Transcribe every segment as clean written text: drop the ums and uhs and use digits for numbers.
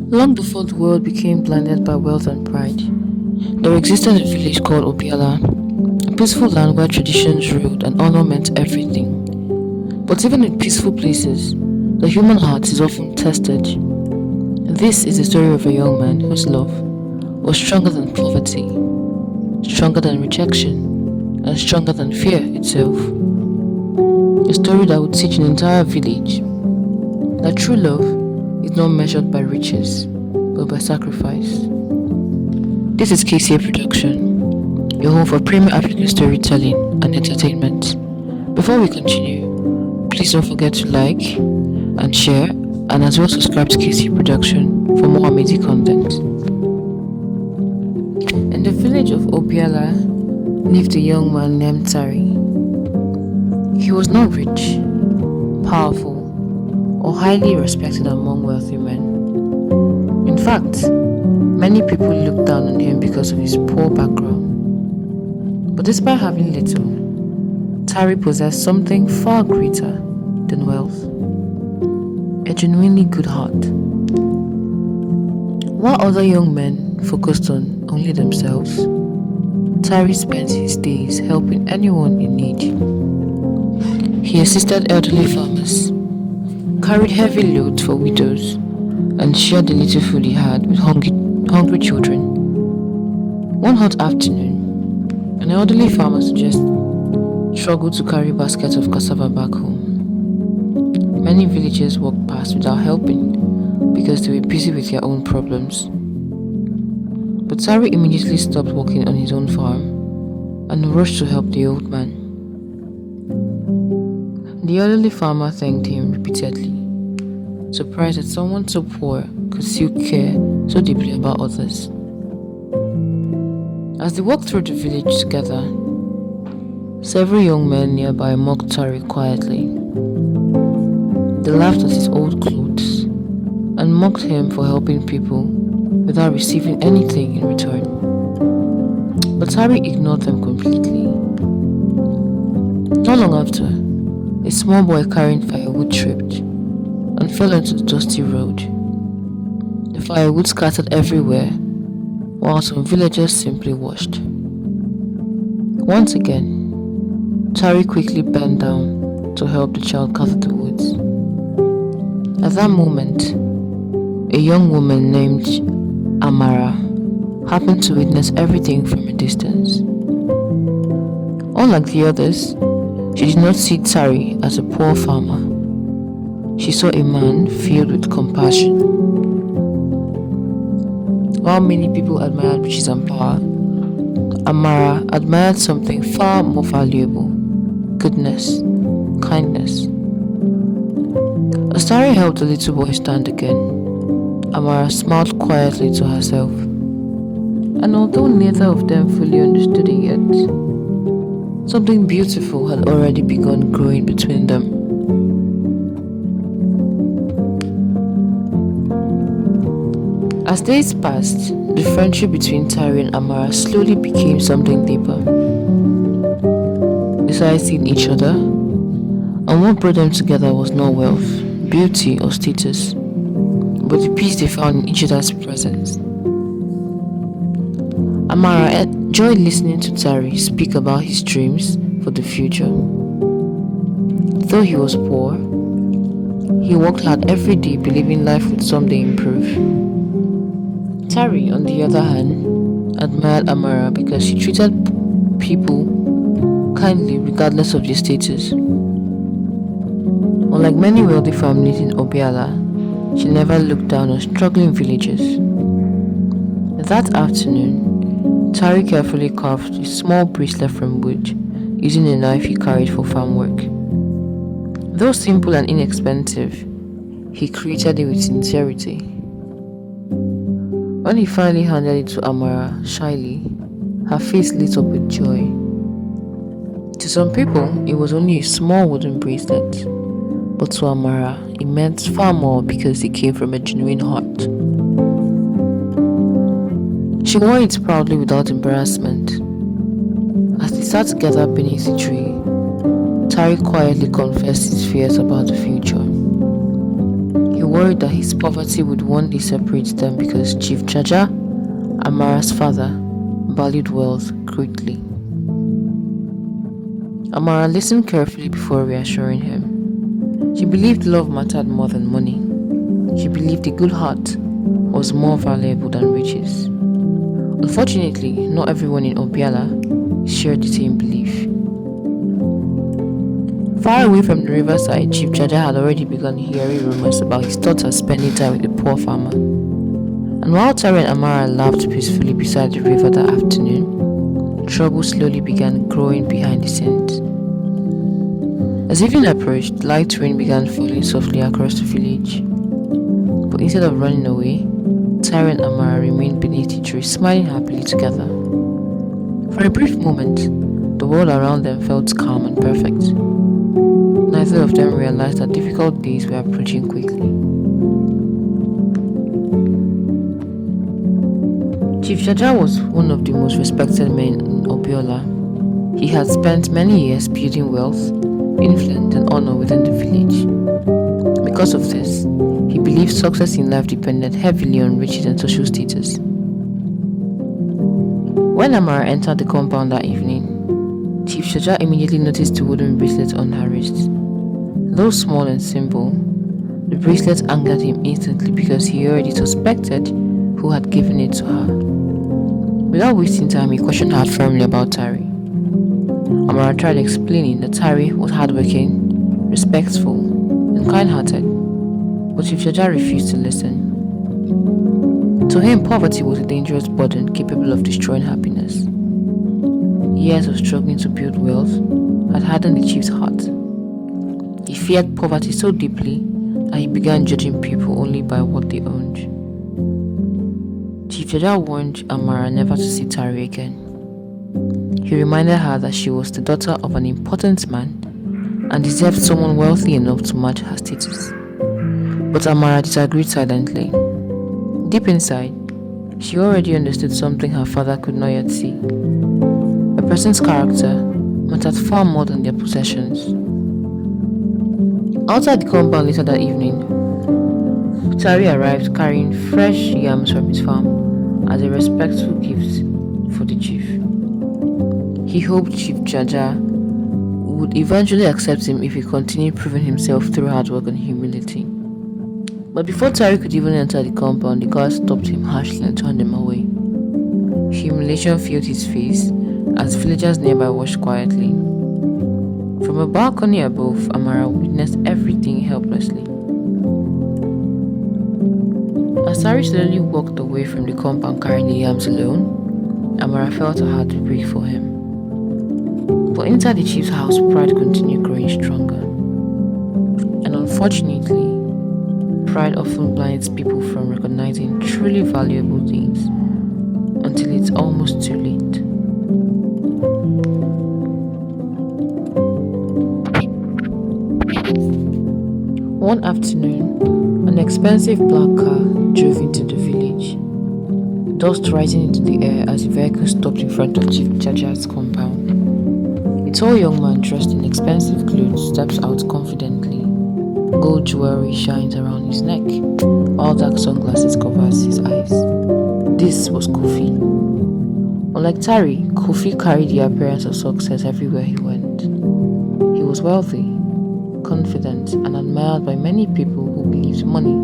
Long before the world became blinded by wealth and pride, there existed a village called Obiala, a peaceful land where traditions ruled and honor meant everything. But even in peaceful places, the human heart is often tested. This is the story of a young man whose love was stronger than poverty, stronger than rejection, and stronger than fear itself. A story that would teach an entire village that true love is not measured by riches, but by sacrifice. This is KCA Production, your home for premium African storytelling and entertainment. Before we continue, please don't forget to like and share, and as well subscribe to KCA Production for more amazing content. In the village of Obiala lived a young man named Tari. He was not rich, powerful, or highly respected among wealthy men. In fact, many people looked down on him because of his poor background. But despite having little, Tari possessed something far greater than wealth: a genuinely good heart. While other young men focused on only themselves, Tari spent his days helping anyone in need. He assisted elderly farmers, carried heavy loads for widows, and shared the little food he had with hungry children. One hot afternoon, an elderly farmer struggled to carry a basket of cassava back home. Many villagers walked past without helping because they were busy with their own problems. But Tari immediately stopped working on his own farm and rushed to help the old man. The elderly farmer thanked him repeatedly, surprised that someone so poor could still care so deeply about others. As they walked through the village together, several young men nearby mocked Tari quietly. They laughed at his old clothes and mocked him for helping people without receiving anything in return. But Tari ignored them completely. Not long after, a small boy carrying firewood tripped and fell onto the dusty road. The firewood scattered everywhere, while some villagers simply watched. Once again, Tari quickly bent down to help the child gather the woods. At that moment, a young woman named Amara happened to witness everything from a distance. Unlike the others, she did not see Tari as a poor farmer. She saw a man filled with compassion. While many people admired riches and power, Amara admired something far more valuable: goodness, kindness. As Tari helped the little boy stand again, Amara smiled quietly to herself. And although neither of them fully understood it yet, something beautiful had already begun growing between them. As days passed, the friendship between Tari and Amara slowly became something deeper. They started seeing each other, and what brought them together was not wealth, beauty, or status, but the peace they found in each other's presence. Amara enjoyed listening to Tari speak about his dreams for the future. Though he was poor, he worked hard every day believing life would someday improve. Tari, on the other hand, admired Amara because she treated people kindly regardless of their status. Unlike many wealthy families in Obiala, she never looked down on struggling villagers. That afternoon, Tari carefully carved a small bracelet from wood using a knife he carried for farm work. Though simple and inexpensive, he created it with sincerity. When he finally handed it to Amara shyly, her face lit up with joy. To some people, it was only a small wooden bracelet, but to Amara, it meant far more because it came from a genuine heart. She wore it proudly without embarrassment. As they sat together beneath the tree, Tari quietly confessed his fears about the future. He worried that his poverty would one day separate them because Chief Jaja, Amara's father, valued wealth greatly. Amara listened carefully before reassuring him. She believed love mattered more than money. She believed a good heart was more valuable than riches. Unfortunately, not everyone in Obiala shared the same belief. Far away from the riverside, Chief Jaja had already begun hearing rumors about his daughter spending time with the poor farmer. And while Tara and Amara laughed peacefully beside the river that afternoon, trouble slowly began growing behind the scenes. As evening approached, light rain began falling softly across the village. But instead of running away, Tara and Amara remained beneath the tree, smiling happily together. For a brief moment, the world around them felt calm and perfect. Neither of them realized that difficult days were approaching quickly. Chief Jaja was one of the most respected men in Obiola. He had spent many years building wealth, influence, and honor within the village. Because of this, he believed success in life depended heavily on riches and social status. When Amara entered the compound that evening, Chief Jaja immediately noticed the wooden bracelet on her wrist. Though small and simple, the bracelet angered him instantly because he already suspected who had given it to her. Without wasting time, he questioned her firmly about Tari. Amara tried explaining that Tari was hardworking, respectful, and kind-hearted, but Chief Jaja refused to listen. To him, poverty was a dangerous burden capable of destroying happiness. Years of struggling to build wealth had hardened the chief's heart. He feared poverty so deeply that he began judging people only by what they owned. Chief Jaja warned Amara never to see Tari again. He reminded her that she was the daughter of an important man and deserved someone wealthy enough to match her status. But Amara disagreed silently. Deep inside, she already understood something her father could not yet see. A person's character mattered far more than their possessions. Outside the compound later that evening, Tari arrived carrying fresh yams from his farm as a respectful gift for the chief. He hoped Chief Jaja would eventually accept him if he continued proving himself through hard work and humility. But before Tari could even enter the compound, the guard stopped him harshly and turned him away. Humiliation filled his face as villagers nearby watched quietly. From a balcony above, Amara witnessed everything helplessly. As Tari slowly walked away from the compound carrying the yams alone, Amara felt her heart break for him. But inside the chief's house, pride continued growing stronger. And unfortunately, pride often blinds people from recognizing truly valuable things until it's almost too late. One afternoon, an expensive black car drove into the village, dust rising into the air as the vehicle stopped in front of Chief Jaja's compound. A tall young man dressed in expensive clothes steps out confidently. Gold jewelry shines around his neck, while dark sunglasses covers his eyes. This was Kofi. Unlike Tari, Kofi carried the appearance of success everywhere he went. He was wealthy, confident, and admired by many people who believed money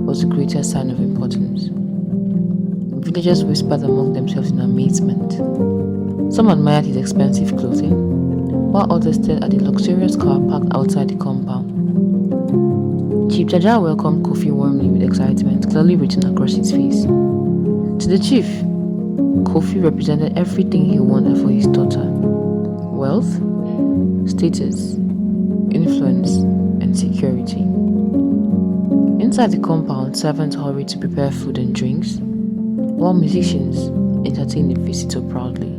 was the greatest sign of importance. Villagers whispered among themselves in amazement. Some admired his expensive clothing, while others stared at the luxurious car parked outside the compound. Chief Jaja welcomed Kofi warmly with excitement clearly written across his face. To the chief, Kofi represented everything he wanted for his daughter: wealth, status, influence, and security. Inside the compound, servants hurried to prepare food and drinks, while musicians entertained the visitor proudly.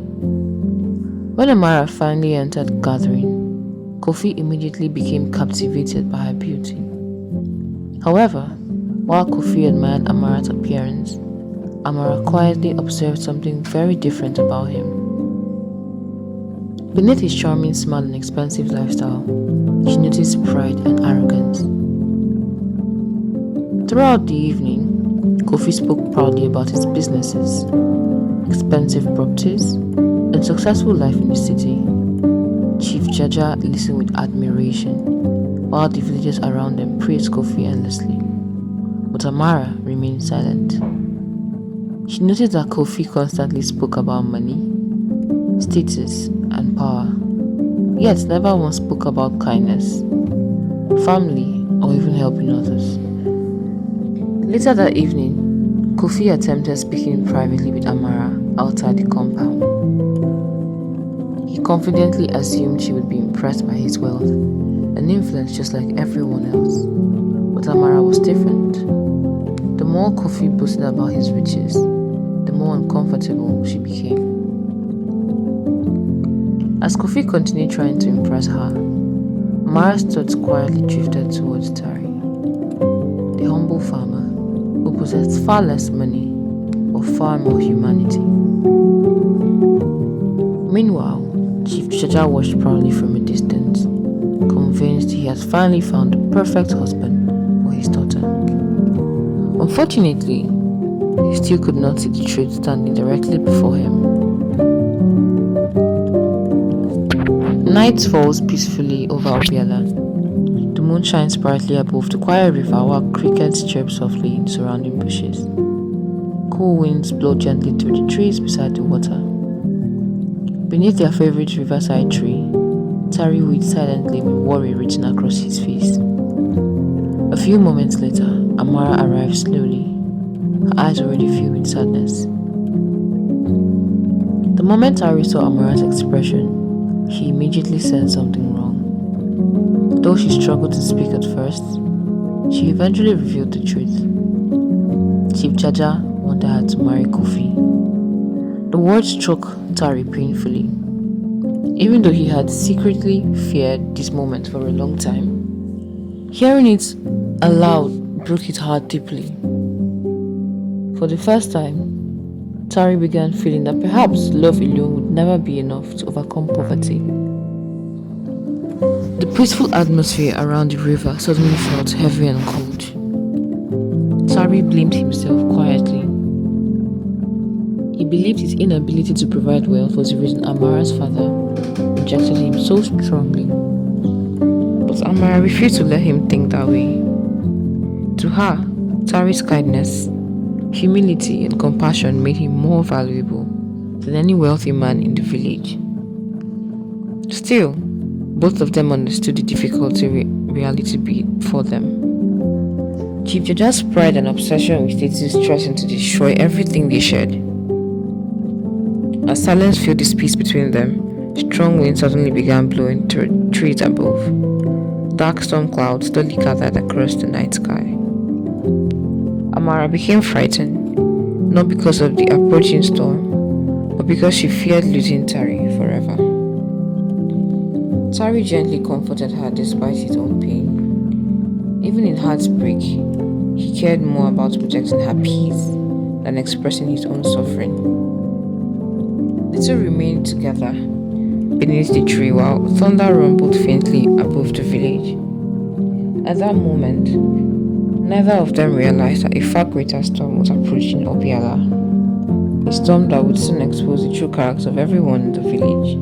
When Amara finally entered the gathering, Kofi immediately became captivated by her beauty. However, while Kofi admired Amara's appearance, Amara quietly observed something very different about him. Beneath his charming smile and expensive lifestyle, she noticed pride and arrogance. Throughout the evening, Kofi spoke proudly about his businesses, expensive properties, and successful life in the city. Chief Jaja listened with admiration, while the villagers around them praised Kofi endlessly. But Amara remained silent. She noticed that Kofi constantly spoke about money, status, and power, yet never once spoke about kindness, family, or even helping others. Later that evening, Kofi attempted speaking privately with Amara outside the compound. He confidently assumed she would be impressed by his wealth and influence just like everyone else. But Amara was different. The more Kofi boasted about his riches, the more uncomfortable she became. As Kofi continued trying to impress her, Amara's thoughts quietly drifted towards Tari, the humble farmer who possessed far less money but far more humanity. Meanwhile, Chief Chacha watched proudly from a distance, convinced he had finally found the perfect husband for his daughter. Unfortunately, he still could not see the truth standing directly before him. Night falls peacefully over Obiala. The moon shines brightly above the quiet river while crickets chirp softly in surrounding bushes. Cool winds blow gently through the trees beside the water. Beneath their favorite riverside tree, Tari waits silently with worry written across his face. A few moments later, Amara arrives slowly, her eyes already filled with sadness. The moment Tari saw Amara's expression, he immediately sensed something wrong. Though she struggled to speak at first, she eventually revealed the truth. Chief Jaja wanted her to marry Kofi. The words struck Tari painfully. Even though he had secretly feared this moment for a long time, hearing it aloud broke his heart deeply. For the first time, Tari began feeling that perhaps love alone would never be enough to overcome poverty. The peaceful atmosphere around the river suddenly felt heavy and cold. Tari blamed himself quietly. He believed his inability to provide wealth was the reason Amara's father rejected him so strongly. But Amara refused to let him think that way. To her, Tari's kindness, humility, and compassion made him more valuable than any wealthy man in the village. Still, both of them understood the difficulty reality be for them. Chief Jaja's pride and obsession with status threatened to destroy everything they shared. As silence filled the space between them, strong winds suddenly began blowing through trees above. Dark storm clouds slowly gathered across the night sky. Amara became frightened, not because of the approaching storm, but because she feared losing Tari forever. Tari gently comforted her despite his own pain. Even in heartbreak, he cared more about protecting her peace than expressing his own suffering. The two remained together beneath the tree while thunder rumbled faintly above the village. At that moment, neither of them realized that a far greater storm was approaching Obiala, a storm that would soon expose the true character of everyone in the village,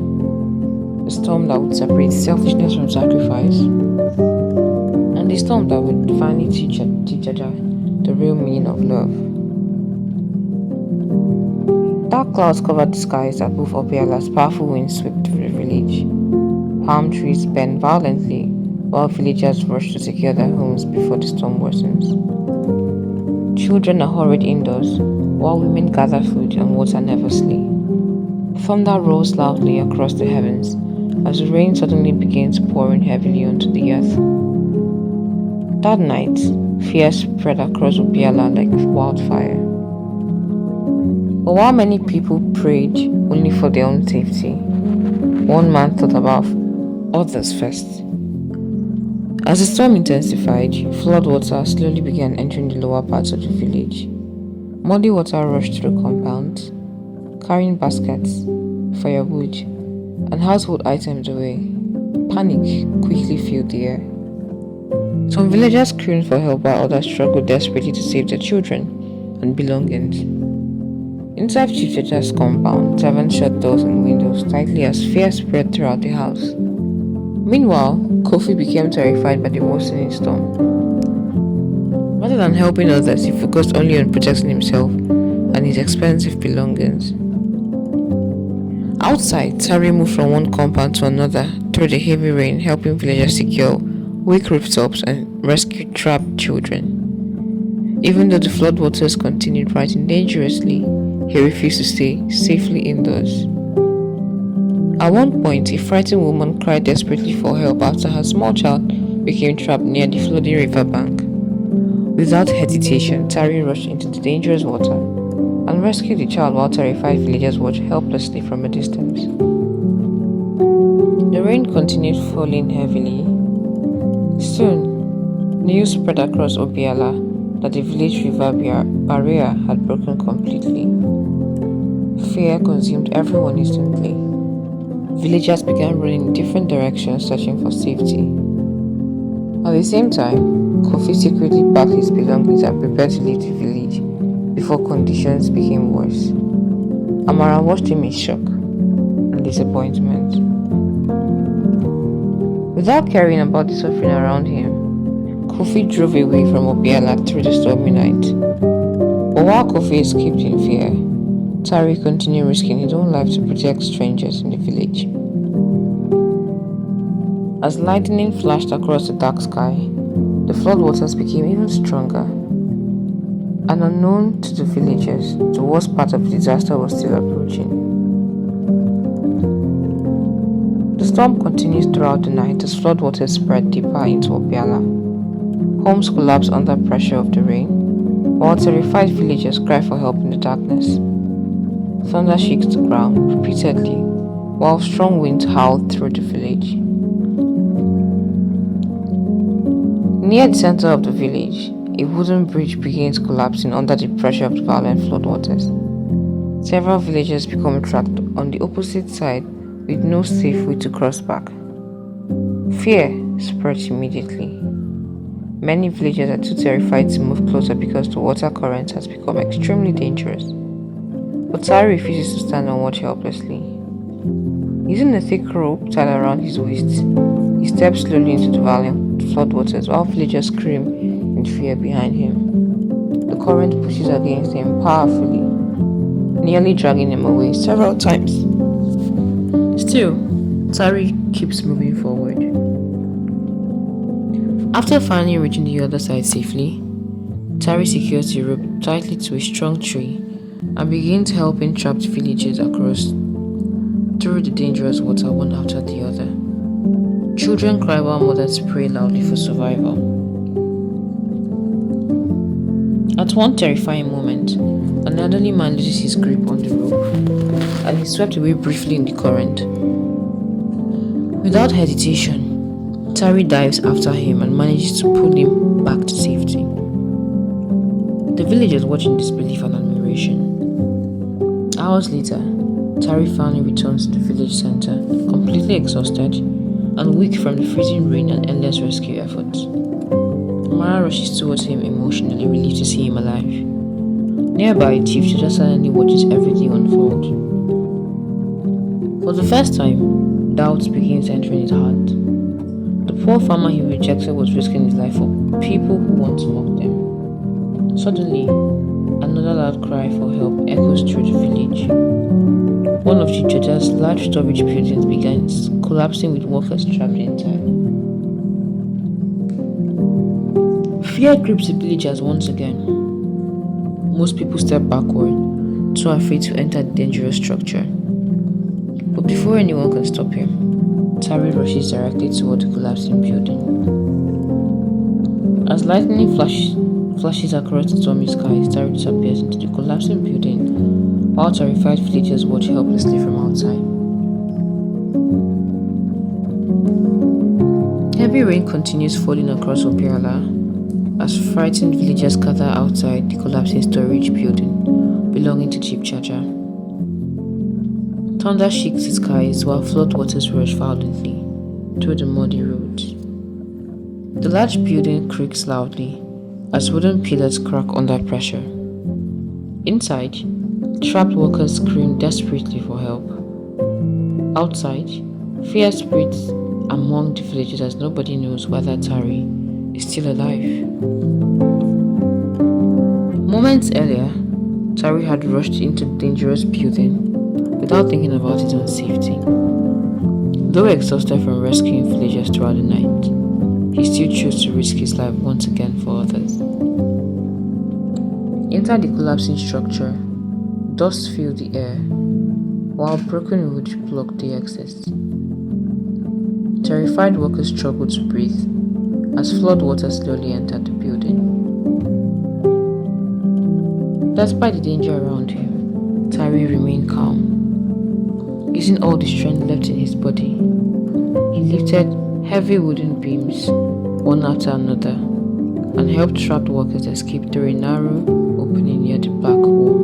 a storm that would separate selfishness from sacrifice, and a storm that would finally teach Jaja the real meaning of love. Dark clouds covered the skies above Obiala as powerful winds swept through the village. Palm trees bent violently while villagers rushed to secure their homes before the storm worsens. Children are hurried indoors while women gather food and water nervously. Thunder rolls loudly across the heavens as the rain suddenly begins pouring heavily onto the earth. That night, fear spread across Obiala like wildfire. But while many people prayed only for their own safety, one man thought about others first. As the storm intensified, floodwater slowly began entering the lower parts of the village. Muddy water rushed through compounds, carrying baskets, firewood, and household items away. Panic quickly filled the air. Some villagers screamed for help while others struggled desperately to save their children and belongings. Inside Chief Chacha's compound, servants shut doors and windows tightly as fear spread throughout the house. Meanwhile, Kofi became terrified by the worsening storm. Rather than helping others, he focused only on protecting himself and his expensive belongings. Outside, Tari moved from one compound to another through the heavy rain, helping villagers secure weak rooftops and rescue trapped children. Even though the floodwaters continued rising dangerously, he refused to stay safely indoors. At one point, a frightened woman cried desperately for help after her small child became trapped near the flooding riverbank. Without hesitation, Tari rushed into the dangerous water and rescued the child while terrified villagers watched helplessly from a distance. The rain continued falling heavily. Soon, news spread across Obiala that the village river barrier had broken completely. Fear consumed everyone instantly. Villagers began running in different directions searching for safety. At the same time, Kofi secretly packed his belongings and prepared to leave the village before conditions became worse. Amara watched him in shock and disappointment. Without caring about the suffering around him, Kofi drove away from Obiala through the stormy night. But while Kofi escaped in fear, Tari continued risking his own life to protect strangers in the village. As lightning flashed across the dark sky, the floodwaters became even stronger. And unknown to the villagers, the worst part of the disaster was still approaching. The storm continued throughout the night as floodwaters spread deeper into Obiala. Homes collapsed under pressure of the rain, while terrified villagers cried for help in the darkness. Thunder shook the ground repeatedly, while strong winds howled through the village. Near the center of the village, a wooden bridge begins collapsing under the pressure of the violent floodwaters. Several villagers become trapped on the opposite side with no safe way to cross back. Fear spread immediately. Many villagers are too terrified to move closer because the water current has become extremely dangerous. But Tari refuses to stand and watch helplessly. Using a thick rope tied around his waist, he steps slowly into the violent floodwaters while villagers scream in fear behind him. The current pushes against him powerfully, nearly dragging him away several times. Still, Tari keeps moving forward. After finally reaching the other side safely, Tari secures the rope tightly to a strong tree and begins helping trapped villagers across through the dangerous water one after the other. Children cry while mothers pray loudly for survival. At one terrifying moment, an elderly man loses his grip on the rope and is swept away briefly in the current. Without hesitation, Tari dives after him and manages to pull him back to safety. The villagers watch in disbelief and admiration. Hours later, Tari finally returns to the village center, completely exhausted and weak from the freezing rain and endless rescue efforts. Mara rushes towards him, emotionally relieved to see him alive. Nearby, Chief Chacha silently watches everything unfold. For the first time, doubt begins entering his heart. The poor farmer he rejected was risking his life for people who once mocked them. Suddenly, another loud cry for help echoes through the village. One of Chief Chacha's large storage buildings begins collapsing with workers trapped inside. Fear grips the villagers once again. Most people step backward, too afraid to enter the dangerous structure. But before anyone can stop him, Tari rushes directly toward the collapsing building. As lightning flashes across the stormy skies, Tari disappears into the collapsing building, while terrified villagers watch helplessly from outside. Heavy rain continues falling across Obiala as frightened villagers gather outside the collapsing storage building belonging to Chief Chacha. Thunder shakes the skies while floodwaters rush violently through the muddy roads. The large building creaks loudly as wooden pillars crack under pressure. Inside, trapped workers scream desperately for help. Outside, fear spreads among the villagers as nobody knows whether Tari is still alive. Moments earlier, Tari had rushed into the dangerous building without thinking about his own safety. Though exhausted from rescuing villagers throughout the night, he still chose to risk his life once again for others. Inside the collapsing structure, dust filled the air, while broken wood blocked the exit. Terrified workers struggled to breathe as flood water slowly entered the building. Despite the danger around him, Tari remained calm. Using all the strength left in his body, he lifted heavy wooden beams one after another and helped trapped workers escape through a narrow opening near the back wall.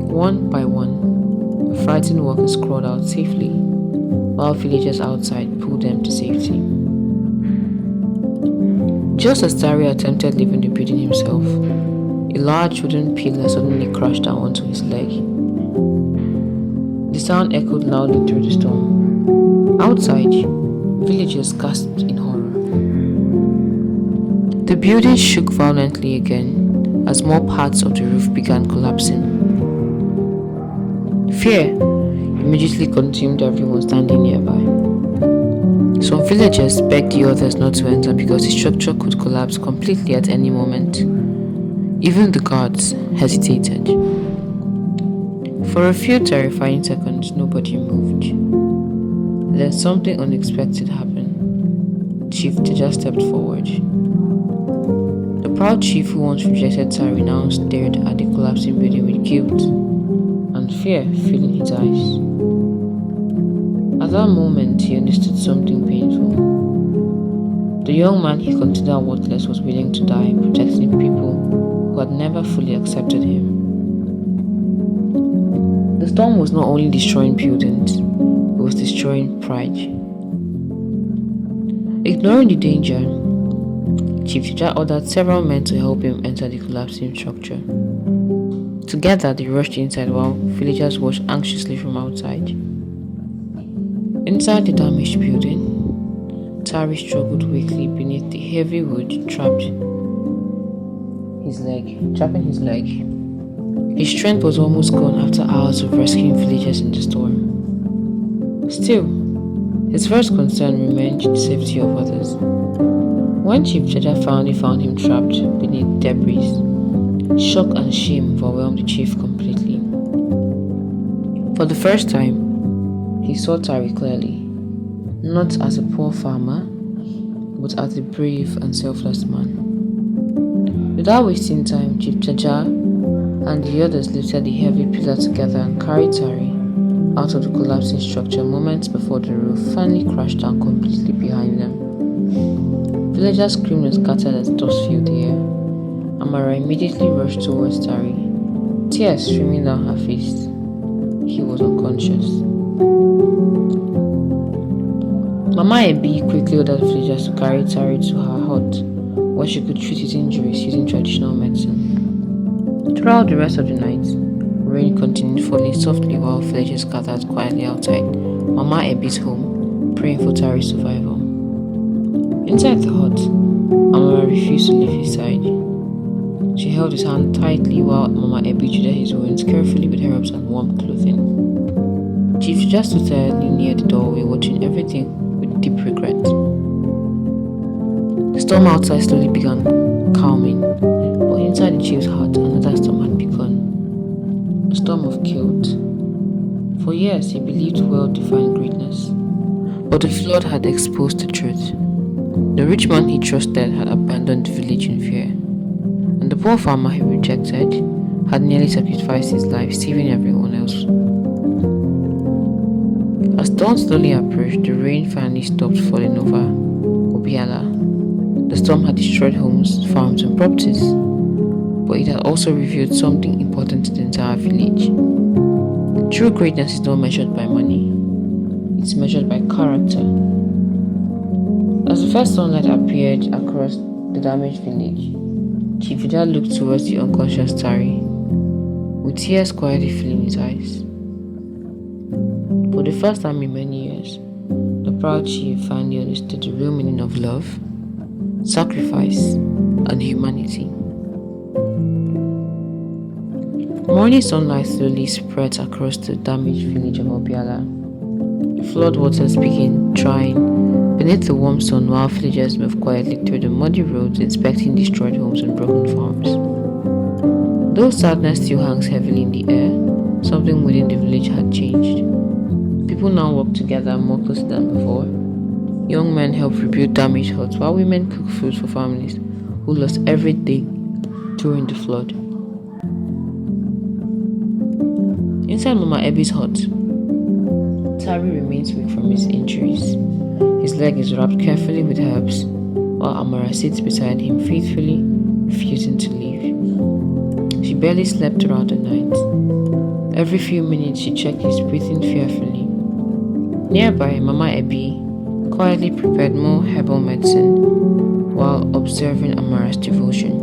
One by one, the frightened workers crawled out safely, while villagers outside pulled them to safety. Just as Tari attempted leaving the building himself, a large wooden pillar suddenly crashed down onto his leg. The sound echoed loudly through the storm. Outside, villagers gasped in horror. The building shook violently again as more parts of the roof began collapsing. Fear immediately consumed everyone standing nearby. Some villagers begged the others not to enter because the structure could collapse completely at any moment. Even the guards hesitated. For a few terrifying seconds, nobody moved. Then something unexpected happened. Chief Teja stepped forward. The proud chief who once rejected Tari now stared at the collapsing building with guilt and fear filling his eyes. At that moment, he understood something painful. The young man he considered worthless was willing to die protecting people who had never fully accepted him. The storm was not only destroying buildings, it was destroying pride. Ignoring the danger, Chief Teja ordered several men to help him enter the collapsing structure. Together, they rushed inside while villagers watched anxiously from outside. Inside the damaged building, Tari struggled weakly beneath the heavy wood trapping his leg. His strength was almost gone after hours of rescuing villagers in the storm. Still, his first concern remained the safety of others. When Chief Teja finally found him trapped beneath debris, shock and shame overwhelmed the chief completely. For the first time, he saw Tari clearly, not as a poor farmer, but as a brave and selfless man. Without wasting time, Chief Teja and the others lifted the heavy pillar together and carried Tari out of the collapsing structure moments before the roof finally crashed down completely behind them. Villagers screamed and scattered as dust filled the air. Amara immediately rushed towards Tari, tears streaming down her face. He was unconscious. Mama Ebi quickly ordered villagers to carry Tari to her hut, where she could treat his injuries using traditional medicine. Throughout the rest of the night, rain continued falling softly while villagers gathered quietly outside Mama Ebi's home, praying for Tari's survival. Inside the hut, Amara refused to leave his side. She held his hand tightly while Mama Ebi treated his wounds carefully with herbs and warm clothing. Chief just stood silently near the doorway, watching everything with deep regret. The storm outside slowly began calming, but inside the chief's heart, another storm had begun. A storm of guilt. For years, he believed well-defined greatness, but the flood had exposed the truth. The rich man he trusted had abandoned the village in fear, and the poor farmer he rejected had nearly sacrificed his life, saving everyone else. As dawn slowly approached, the rain finally stopped falling over Obiala. The storm had destroyed homes, farms, and properties, but it had also revealed something important to the entire village. True greatness is not measured by money, it's measured by character. As the first sunlight appeared across the damaged village, Chief Judah looked towards the unconscious Tari, with tears quietly filling his eyes. For the first time in many years, the proud chief finally understood the real meaning of love, sacrifice, and humanity. Morning sunlight slowly spread across the damaged village of Obiala. Flood waters began drying beneath the warm sun while villagers moved quietly through the muddy roads inspecting destroyed homes and broken farms. Though sadness still hangs heavily in the air, something within the village had changed. People now walk together more closely than before. Young men help rebuild damaged huts while women cook food for families who lost everything during the flood. Inside Mama Ebi's hut, Tari remains weak from his injuries. His leg is wrapped carefully with herbs, while Amara sits beside him faithfully, refusing to leave. She barely slept throughout the night. Every few minutes she checked his breathing fearfully. Nearby, Mama Ebi quietly prepared more herbal medicine while observing Amara's devotion.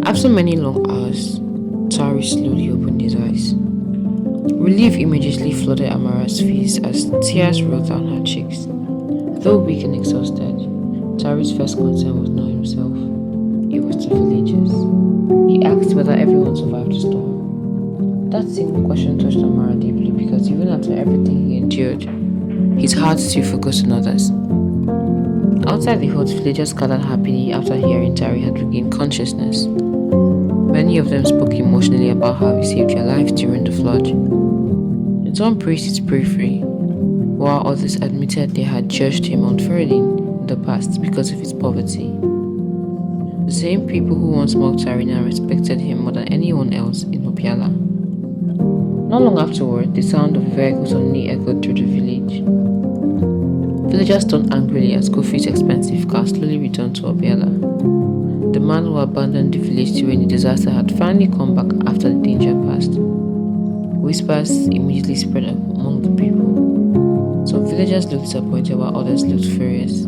After many long hours, Tari slowly opened his eyes. Relief immediately flooded Amara's face as tears rolled down her cheeks. Though weak and exhausted, Tari's first concern was not himself, it was the villagers. He asked whether everyone survived the storm. That single question touched Amara deeply because even after everything he endured, his heart still focused on others. Outside the hut, villagers gathered happily after hearing Tari had regained consciousness. Many of them spoke emotionally about how he saved their lives during the flood. Some praised his bravery, while others admitted they had judged him unfairly in the past because of his poverty. The same people who once mocked Tari now respected him more than anyone else in Obiala. Not long afterward, the sound of vehicles suddenly echoed through the village. Villagers turned angrily as Kofi's expensive car slowly returned to Obiala. The man who abandoned the village during the disaster had finally come back after the danger passed. Whispers immediately spread among the people. Some villagers looked disappointed while others looked furious.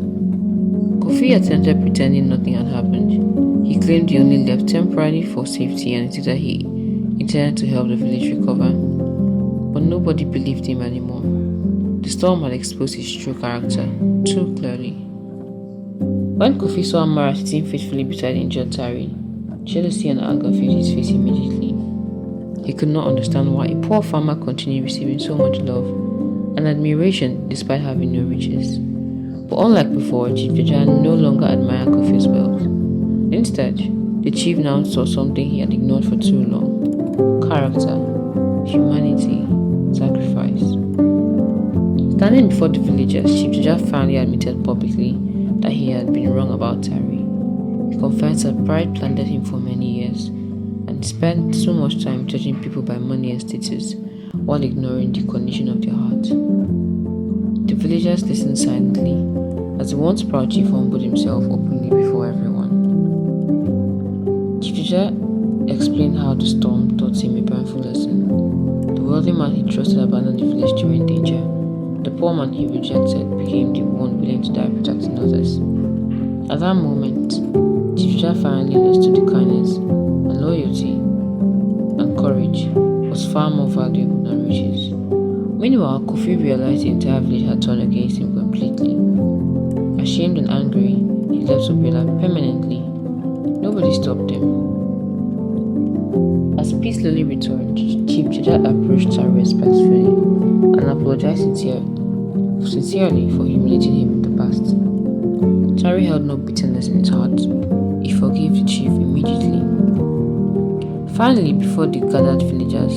Kofi attempted pretending nothing had happened. He claimed he only left temporarily for safety and said that he intended to help the village recover. But nobody believed him anymore. The storm had exposed his true character too clearly. When Kofi saw Amara sitting faithfully beside injured Tari, jealousy and anger filled his face immediately. He could not understand why a poor farmer continued receiving so much love and admiration despite having no riches. But unlike before, Chief Jaja no longer admired Kofi's wealth. Instead, the chief now saw something he had ignored for too long: character, humanity, sacrifice. Standing before the villagers, Chief Jaja finally admitted publicly that he had been wrong about Tari. He confessed that pride planted him for many years, and spent so much time judging people by money and status while ignoring the condition of their heart. The villagers listened silently as the once proud chief humbled himself openly before everyone. Chief Jaja explained how the storm taught him a painful lesson. The wealthy man he trusted abandoned the village during danger. The poor man he rejected became the one willing to die protecting others. At that moment, Chief Jaja finally understood the kindness and loyalty and courage was far more valuable than riches. Meanwhile, Kofi realized the entire village had turned against him completely. Ashamed and angry, he left Obiala permanently. Nobody stopped him. As peace slowly returned, Chief Jaja approached Tari respectfully and apologized sincerely for humiliating him in the past. Tari held no bitterness in his heart. He forgave the chief immediately. Finally, before the gathered villagers,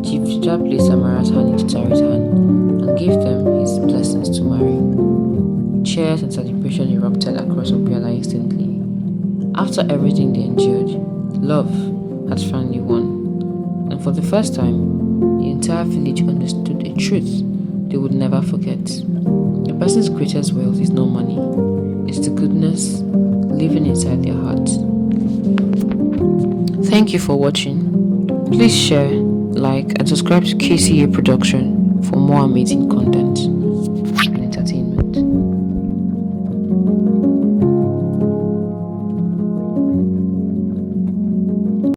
Chief Jaja placed Amara's hand into Tari's hand and gave them his blessings to marry. Cheers and celebration erupted across Obiala instantly. After everything they endured, love had finally won. And for the first time, the entire village understood a truth they would never forget. A person's greatest wealth is not money, it's the goodness living inside their hearts. Thank you for watching. Please share, like, and subscribe to KCA Production for more amazing content.